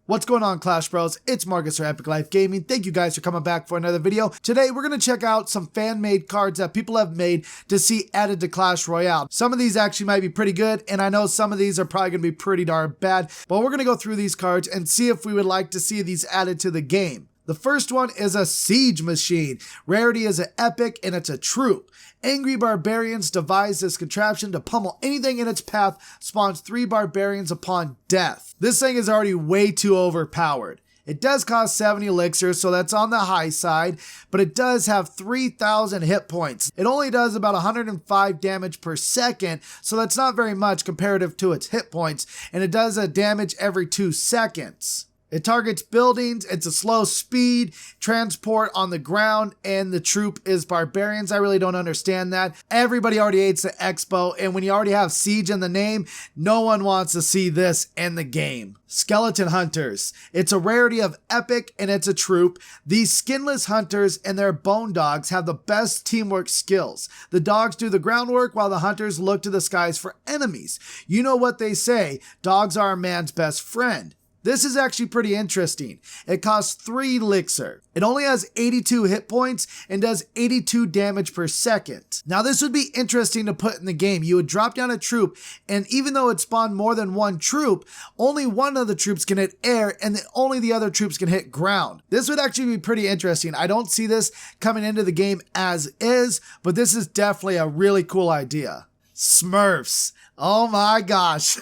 What's going on, Clash Bros? It's Marcus or Epic Life Gaming. Thank you guys for coming back for another video. Today, we're going to check out some fan-made cards that people have made to see added to Clash Royale. Some of these actually might be pretty good, and I know some of these are probably going to be pretty darn bad, but we're going to go through these cards and see if we would like to see these added to the game. The first one is a Siege Machine. Rarity is an epic and it's a troop. Angry Barbarians devise this contraption to pummel anything in its path, spawns 3 barbarians upon death. This thing is already way too overpowered. It does cost 70 elixirs, so that's on the high side, but it does have 3,000 hit points. It only does about 105 damage per second, so that's not very much comparative to its hit points, and it does a damage every 2 seconds. It targets buildings, it's a slow speed, transport on the ground, and the troop is barbarians. I really don't understand that. Everybody already hates the expo, and when you already have Siege in the name, no one wants to see this in the game. Skeleton Hunters. It's a rarity of epic, and it's a troop. These skinless hunters and their bone dogs have the best teamwork skills. The dogs do the groundwork while the hunters look to the skies for enemies. You know what they say, dogs are a man's best friend. This is actually pretty interesting. It costs 3 elixir. It only has 82 hit points and does 82 damage per second. Now this would be interesting to put in the game. You would drop down a troop, and even though it spawned more than one troop, only one of the troops can hit air and only the other troops can hit ground. This would actually be pretty interesting. I don't see this coming into the game as is, but this is definitely a really cool idea. Smurfs. Oh my gosh.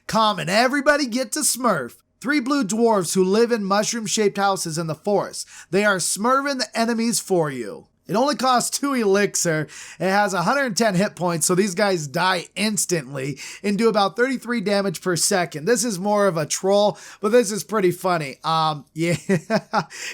Common. Everybody gets a Smurf. 3 blue dwarves who live in mushroom-shaped houses in the forest. They are smurfing the enemies for you. It only costs 2 elixir. It has 110 hit points, so these guys die instantly and do about 33 damage per second. This is more of a troll, but this is pretty funny. Yeah,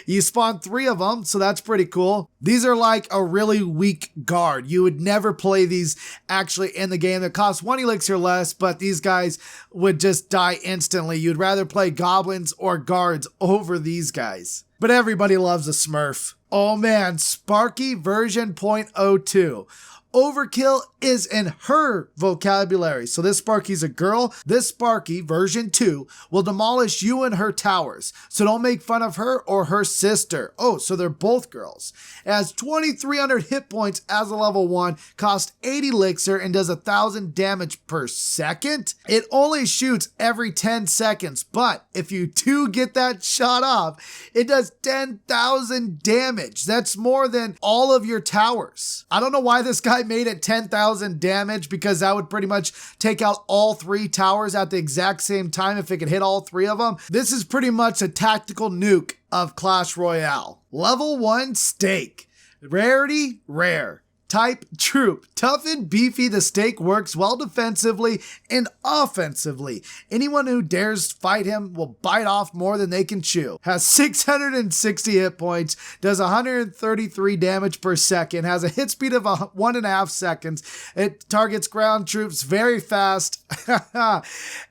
you spawn 3 of them, so that's pretty cool. These are like a really weak guard. You would never play these actually in the game. It costs 1 elixir less, but these guys would just die instantly. You'd rather play goblins or guards over these guys. But everybody loves a Smurf. Oh man, Sparky version 0.02. Overkill is in her vocabulary. So this Sparky's a girl. This Sparky version 2 will demolish you and her towers. So don't make fun of her or her sister. Oh, so they're both girls. It has 2,300 hit points as a level 1, costs 80 elixir, and does 1,000 damage per second. It only shoots every 10 seconds, but if you do get that shot off, it does 10,000 damage. That's more than all of your towers. I don't know why this guy made it 10,000 damage, because that would pretty much take out all 3 towers at the exact same time if it could hit all 3 of them. This is pretty much a tactical nuke of Clash Royale. Level 1 Stake. Rarity, rare. Type, troop. Tough and beefy, the stake works well defensively and offensively. Anyone who dares fight him will bite off more than they can chew. Has 660 hit points, does 133 damage per second, has a hit speed of 1.5 seconds. It targets ground troops very fast.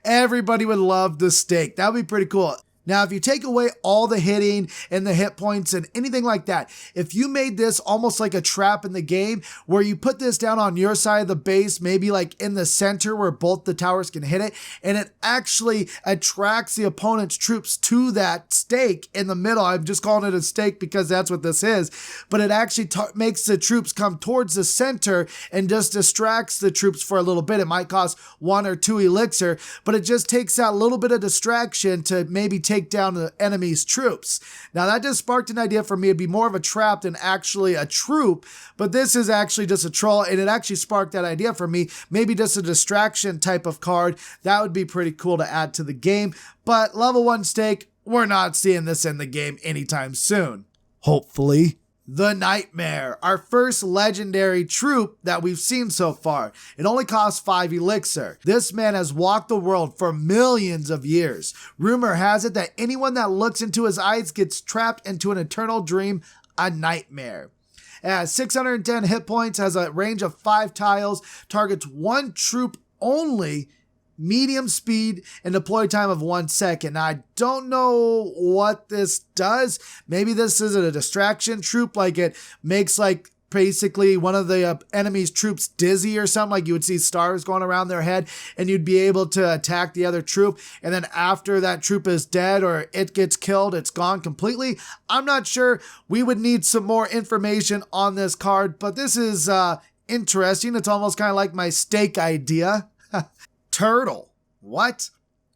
Everybody would love the stake. That would be pretty cool. Now, if you take away all the hitting and the hit points and anything like that, if you made this almost like a trap in the game where you put this down on your side of the base, maybe like in the center where both the towers can hit it, and it actually attracts the opponent's troops to that stake in the middle. I'm just calling it a stake because that's what this is, but it actually makes the troops come towards the center and just distracts the troops for a little bit. It might cost 1 or 2 elixir, but it just takes that little bit of distraction to maybe take down the enemy's troops. Now that just sparked an idea for me. It'd be more of a trap than actually a troop, but this is actually just a troll, and it actually sparked that idea for me. Maybe just a distraction type of card. That would be pretty cool to add to the game, but level 1 stake, we're not seeing this in the game anytime soon. Hopefully. The Nightmare, our first legendary troop that we've seen so far. It only costs 5 elixir. This man has walked the world for millions of years. Rumor has it that anyone that looks into his eyes gets trapped into an eternal dream, a nightmare. It has 610 hit points, has a range of 5 tiles, targets 1 troop only, medium speed, and deploy time of 1 second. Now, I don't know what this does. Maybe this is a distraction troop, like it makes like basically one of the enemy's troops dizzy or something, like you would see stars going around their head and you'd be able to attack the other troop, and then after that troop is dead or it gets killed, it's gone completely. I'm not sure. We would need some more information on this card, but this is interesting. It's almost kind of like my steak idea. Turtle. What?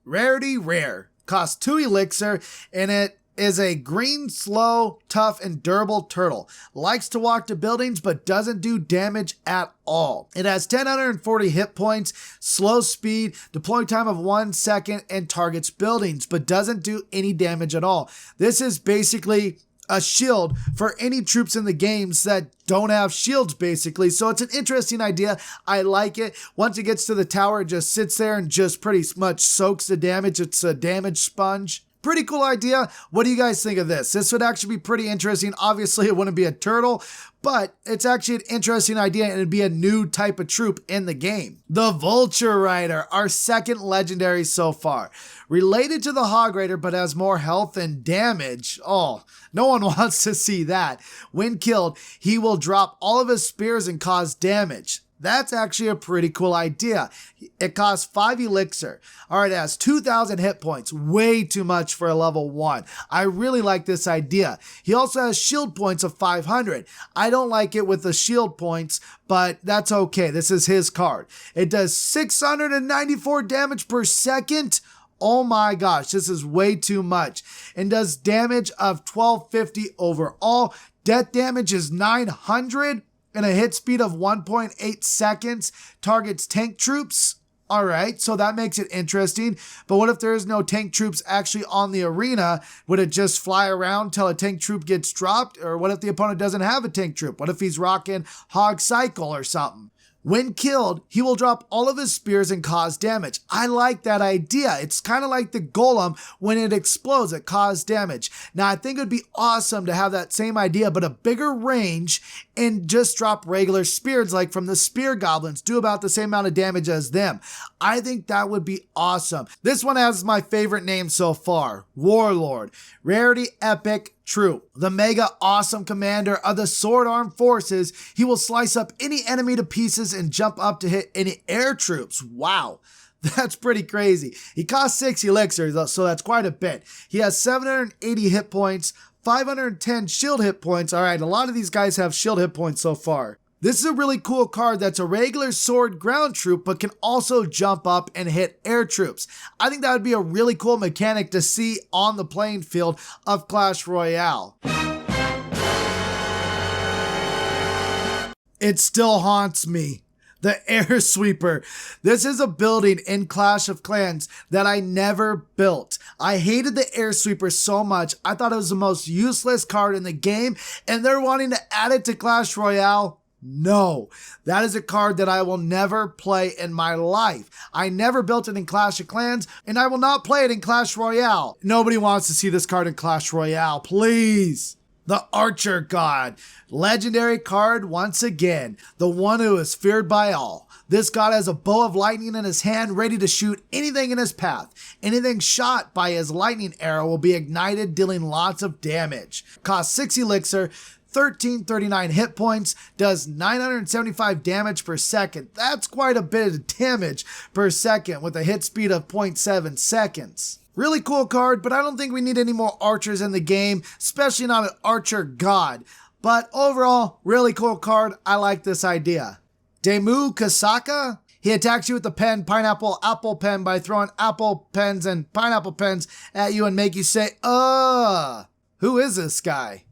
Rarity rare. Costs 2 elixir, and it is a green, slow, tough, and durable turtle. Likes to walk to buildings, but doesn't do damage at all. It has 1,040 hit points, slow speed, deploy time of 1 second, and targets buildings, but doesn't do any damage at all. This is basically a shield for any troops in the games that don't have shields, basically. So it's an interesting idea. I like it. Once it gets to the tower, it just sits there and just pretty much soaks the damage. It's a damage sponge. Pretty cool idea. What do you guys think of this? This would actually be pretty interesting. Obviously, it wouldn't be a turtle, but it's actually an interesting idea, and it'd be a new type of troop in the game. The Vulture Rider, our second legendary so far. Related to the Hog Rider, but has more health and damage. Oh, no one wants to see that. When killed, he will drop all of his spears and cause damage. That's actually a pretty cool idea. It costs 5 elixir. All right, it has 2,000 hit points. Way too much for a level 1. I really like this idea. He also has shield points of 500. I don't like it with the shield points, but that's okay. This is his card. It does 694 damage per second. Oh my gosh, this is way too much. And does damage of 1250 overall. Death damage is 900. And a hit speed of 1.8 seconds, targets tank troops. All right, so that makes it interesting. But what if there is no tank troops actually on the arena? Would it just fly around till a tank troop gets dropped? Or what if the opponent doesn't have a tank troop? What if he's rocking Hog Cycle or something? When killed, he will drop all of his spears and cause damage. I like that idea. It's kind of like the golem. When it explodes, it causes damage. Now, I think it would be awesome to have that same idea, but a bigger range, and just drop regular spears like from the spear goblins. Do about the same amount of damage as them. I think that would be awesome. This one has my favorite name so far, Warlord. Rarity epic. True. The mega awesome commander of the sword arm forces. He will slice up any enemy to pieces and jump up to hit any air troops. Wow. That's pretty crazy. He costs 6 elixirs, so that's quite a bit. He has 780 hit points, 510 shield hit points. All right, a lot of these guys have shield hit points so far. This is a really cool card that's a regular sword ground troop, but can also jump up and hit air troops. I think that would be a really cool mechanic to see on the playing field of Clash Royale. It still haunts me. The Air Sweeper. This is a building in Clash of Clans that I never built. I hated the Air Sweeper so much. I thought it was the most useless card in the game, and they're wanting to add it to Clash Royale. No, that is a card that I will never play in my life. I never built it in Clash of Clans, and I will not play it in Clash Royale. Nobody wants to see this card in Clash Royale, please. The Archer God. Legendary card once again. The one who is feared by all. This god has a bow of lightning in his hand, ready to shoot anything in his path. Anything shot by his lightning arrow will be ignited, dealing lots of damage. Costs 6 elixir. 1339 hit points, does 975 damage per second. That's quite a bit of damage per second with a hit speed of 0.7 seconds. Really cool card, but I don't think we need any more archers in the game, especially not an archer god. But overall, really cool card. I like this idea. Damu Kosaka. He attacks you with the pen, pineapple, apple pen by throwing apple pens and pineapple pens at you and make you say, Who is this guy?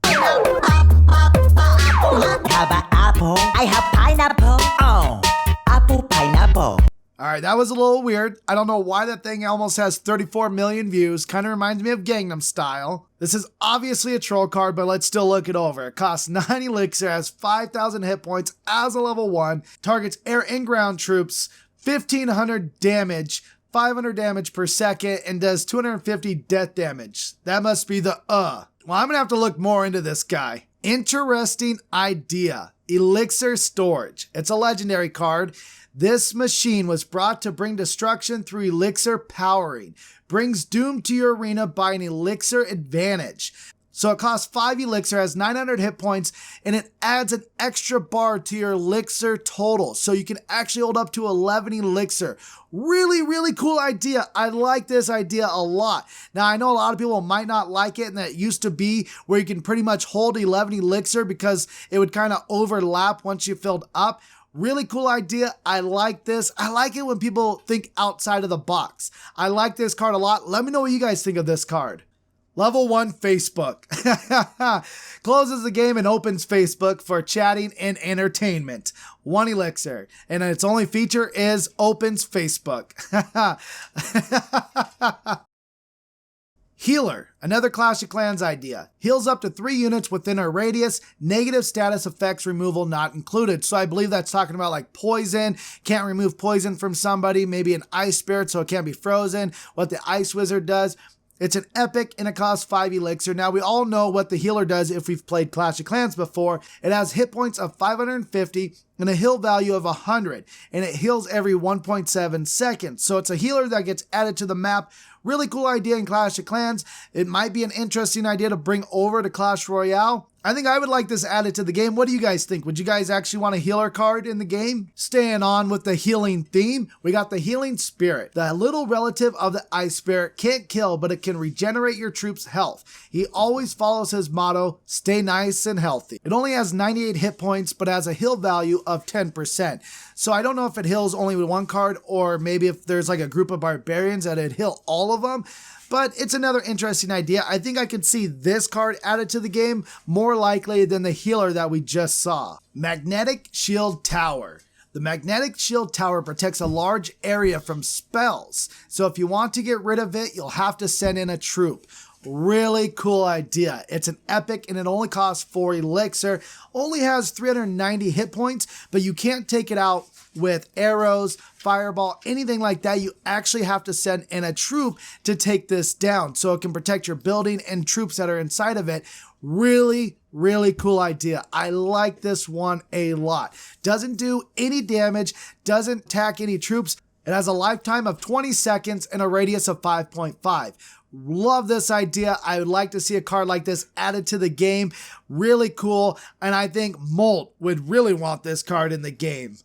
Have an apple. I have pineapple. Oh, apple, pineapple. All right, that was a little weird. I don't know why that thing almost has 34 million views. Kind of reminds me of Gangnam Style. This is obviously a troll card, but let's still look it over. It costs 9 elixir, has 5,000 hit points as a level 1, targets air and ground troops, 1,500 damage, 500 damage per second, and does 250 death damage. That must be the Well, I'm gonna have to look more into this guy. Interesting idea. Elixir Storage. It's a legendary card. This machine was brought to bring destruction through elixir powering. Brings doom to your arena by an elixir advantage. So it costs 5 Elixir, has 900 hit points, and it adds an extra bar to your Elixir total. So you can actually hold up to 11 Elixir. Really, really cool idea. I like this idea a lot. Now, I know a lot of people might not like it, and that used to be where you can pretty much hold 11 Elixir because it would kind of overlap once you filled up. Really cool idea. I like this. I like it when people think outside of the box. I like this card a lot. Let me know what you guys think of this card. Level 1 Facebook. Closes the game and opens Facebook for chatting and entertainment. 1 Elixir. And its only feature is opens Facebook. Healer, another Clash of Clans idea. Heals up to 3 units within a radius, negative status effects removal not included. So I believe that's talking about like poison, can't remove poison from somebody, maybe an ice spirit so it can't be frozen, what the ice wizard does. It's an epic and it costs 5 Elixir. Now we all know what the healer does if we've played Clash of Clans before. It has hit points of 550 and a heal value of 100, and it heals every 1.7 seconds. So it's a healer that gets added to the map. Really cool idea in Clash of Clans. It might be an interesting idea to bring over to Clash Royale. I think I would like this added to the game. What do you guys think? Would you guys actually want a healer card in the game? Staying on with the healing theme, we got the Healing Spirit. The little relative of the Ice Spirit can't kill, but it can regenerate your troops' health. He always follows his motto, stay nice and healthy. It only has 98 hit points, but has a heal value of 10%. So I don't know if it heals only with 1 card, or maybe if there's like a group of barbarians that it'd heal all of them. But it's another interesting idea. I think I could see this card added to the game more likely than the healer that we just saw. Magnetic Shield Tower. The Magnetic Shield Tower protects a large area from spells. So if you want to get rid of it, you'll have to send in a troop. Really cool idea. It's an epic and it only costs 4 Elixir. Only has 390 hit points, but you can't take it out with arrows, fireball, anything like that. You actually have to send in a troop to take this down so it can protect your building and troops that are inside of it. Really, really cool idea. I like this one a lot. Doesn't do any damage, doesn't attack any troops. It has a lifetime of 20 seconds and a radius of 5.5. Love this idea. I would like to see a card like this added to the game. Really cool. And I think Molt would really want this card in the game.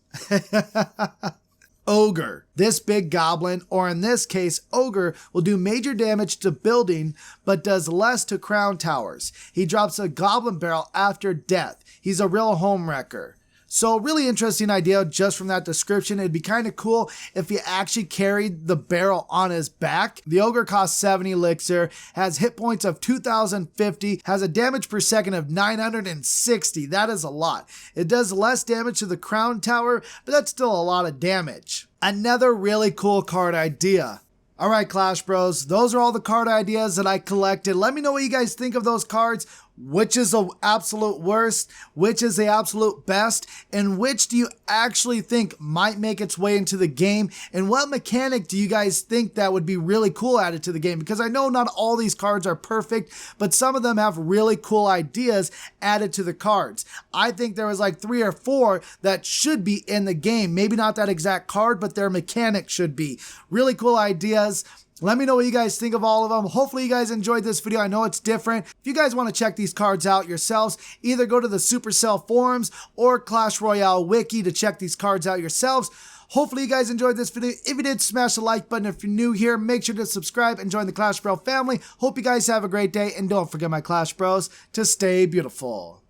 Ogre. This big goblin, or in this case, Ogre, will do major damage to building, but does less to crown towers. He drops a goblin barrel after death. He's a real home wrecker. So really interesting idea just from that description. It'd be kind of cool if he actually carried the barrel on his back. The Ogre costs 7 Elixir, has hit points of 2050, has a damage per second of 960. That is a lot. It does less damage to the crown tower, but that's still a lot of damage. Another really cool card idea. All right, Clash Bros, those are all the card ideas that I collected. Let me know what you guys think of those cards. Which is the absolute worst? Which is the absolute best? And which do you actually think might make its way into the game? And what mechanic do you guys think that would be really cool added to the game? Because I know not all these cards are perfect, but some of them have really cool ideas added to the cards. I think there was like 3 or 4 that should be in the game. Maybe not that exact card, but their mechanic should be. Really cool ideas. Let me know what you guys think of all of them. Hopefully you guys enjoyed this video. I know it's different. If you guys want to check these cards out yourselves, either go to the Supercell forums or Clash Royale wiki to check these cards out yourselves. Hopefully you guys enjoyed this video. If you did, smash the like button. If you're new here, make sure to subscribe and join the Clash Bro family. Hope you guys have a great day, and don't forget, my Clash Bros, to stay beautiful.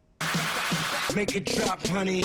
Make it drop, honey.